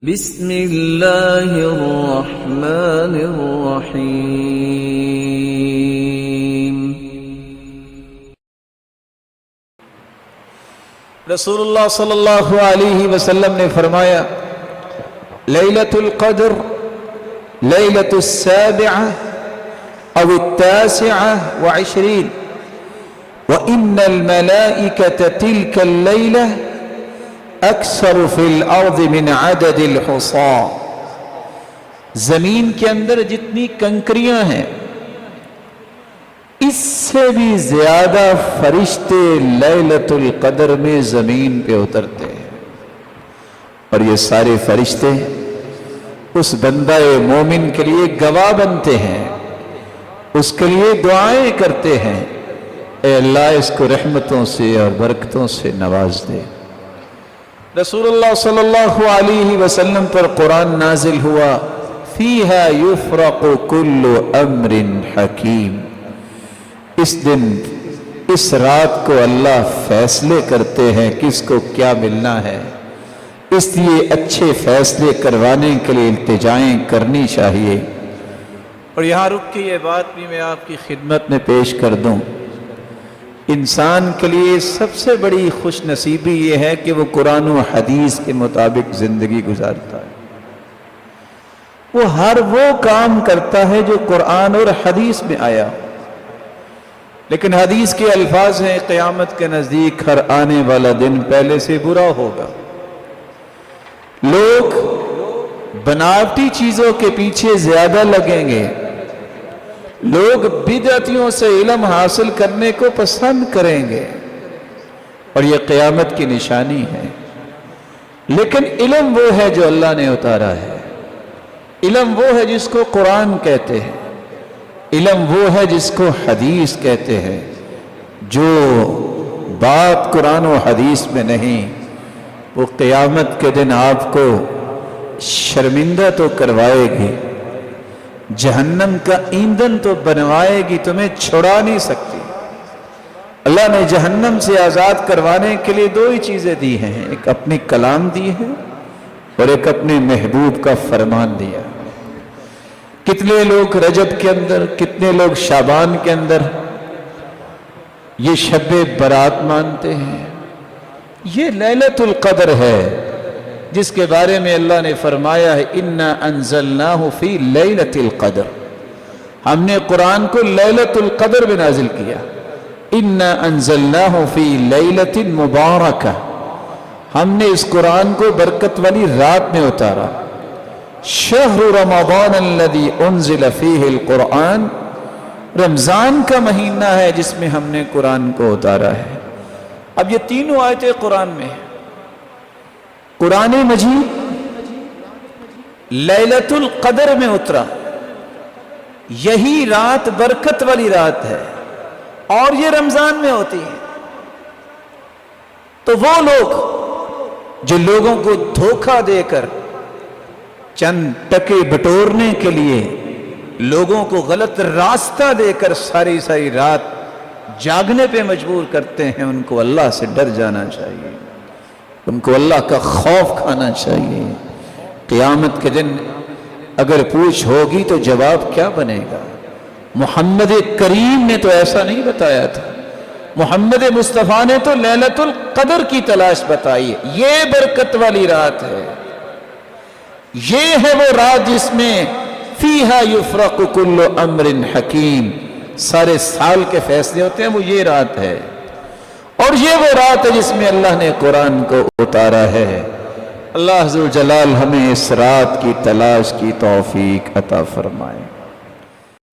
بسم اللہ الرحمن الرحیم۔ رسول اللہ صلی اللہ علیہ وسلم نے فرمایا لیلۃ القدر لیلۃ السابعہ او التاسعہ وعشرین وإن الملائکة تلك الليلة اکثر فی الارض من عدد الحصاء۔ زمین کے اندر جتنی کنکریاں ہیں اس سے بھی زیادہ فرشتے لیلۃ القدر میں زمین پہ اترتے ہیں، اور یہ سارے فرشتے اس بندہ مومن کے لیے گواہ بنتے ہیں، اس کے لیے دعائیں کرتے ہیں، اے اللہ اس کو رحمتوں سے اور برکتوں سے نواز دے۔ رسول اللہ صلی اللہ علیہ وسلم پر قرآن نازل ہوا فیہا یفرق کل امر حکیم۔ اس دن اس رات کو اللہ فیصلے کرتے ہیں کس کو کیا ملنا ہے، اس لیے اچھے فیصلے کروانے کے لیے التجائیں کرنی چاہیے۔ اور یہاں رک کے یہ بات بھی میں آپ کی خدمت میں پیش کر دوں، انسان کے لیے سب سے بڑی خوش نصیبی یہ ہے کہ وہ قرآن و حدیث کے مطابق زندگی گزارتا ہے، وہ ہر وہ کام کرتا ہے جو قرآن اور حدیث میں آیا۔ لیکن حدیث کے الفاظ ہیں قیامت کے نزدیک ہر آنے والا دن پہلے سے برا ہوگا، لوگ بناوٹی چیزوں کے پیچھے زیادہ لگیں گے، لوگ بدعتیوں سے علم حاصل کرنے کو پسند کریں گے، اور یہ قیامت کی نشانی ہے۔ لیکن علم وہ ہے جو اللہ نے اتارا ہے، علم وہ ہے جس کو قرآن کہتے ہیں، علم وہ ہے جس کو حدیث کہتے ہیں۔ جو بات قرآن و حدیث میں نہیں وہ قیامت کے دن آپ کو شرمندہ تو کروائے گی، جہنم کا ایندھن تو بنوائے گی، تمہیں چھڑا نہیں سکتی۔ اللہ نے جہنم سے آزاد کروانے کے لیے دو ہی چیزیں دی ہیں، ایک اپنی کلام دی ہے اور ایک اپنے محبوب کا فرمان دیا۔ کتنے لوگ رجب کے اندر، کتنے لوگ شعبان کے اندر یہ شب برات مانتے ہیں، یہ لیلۃ القدر ہے جس کے بارے میں اللہ نے فرمایا ہے اِنَّا أَنزَلْنَاهُ فِي لَيْلَةِ الْقَدْرِ، ہم نے قرآن کو لیلۃ القدر میں نازل کیا۔ اِنَّا أَنزَلْنَاهُ فِي لَيْلَةٍ مُبَارَكَةٍ، ہم نے اس قرآن کو برکت والی رات میں اتارا۔ شہر رمضان الذي انزل فيه القرآن، رمضان کا مہینہ ہے جس میں ہم نے قرآن کو اتارا ہے۔ اب یہ تینوں آیتیں قرآن میں ہیں۔ قرآن مجید لیلۃ القدر میں اترا، یہی رات برکت والی رات ہے، اور یہ رمضان میں ہوتی ہے۔ تو وہ لوگ جو لوگوں کو دھوکہ دے کر چند ٹکے بٹورنے کے لیے لوگوں کو غلط راستہ دے کر ساری رات جاگنے پہ مجبور کرتے ہیں، ان کو اللہ سے ڈر جانا چاہیے، ان کو اللہ کا خوف کھانا چاہیے۔ قیامت کے دن اگر پوچھ ہوگی تو جواب کیا بنے گا؟ محمد کریم نے تو ایسا نہیں بتایا تھا، محمد مصطفیٰ نے تو لیلۃ القدر کی تلاش بتائی ہے، یہ برکت والی رات ہے، یہ ہے وہ رات جس میں فیہا یفرق کل امر حکیم، سارے سال کے فیصلے ہوتے ہیں، وہ یہ رات ہے، اور یہ وہ رات ہے جس میں اللہ نے قرآن کو اتارا ہے۔ اللہ ذو الجلال ہمیں اس رات کی تلاش کی توفیق عطا فرمائے۔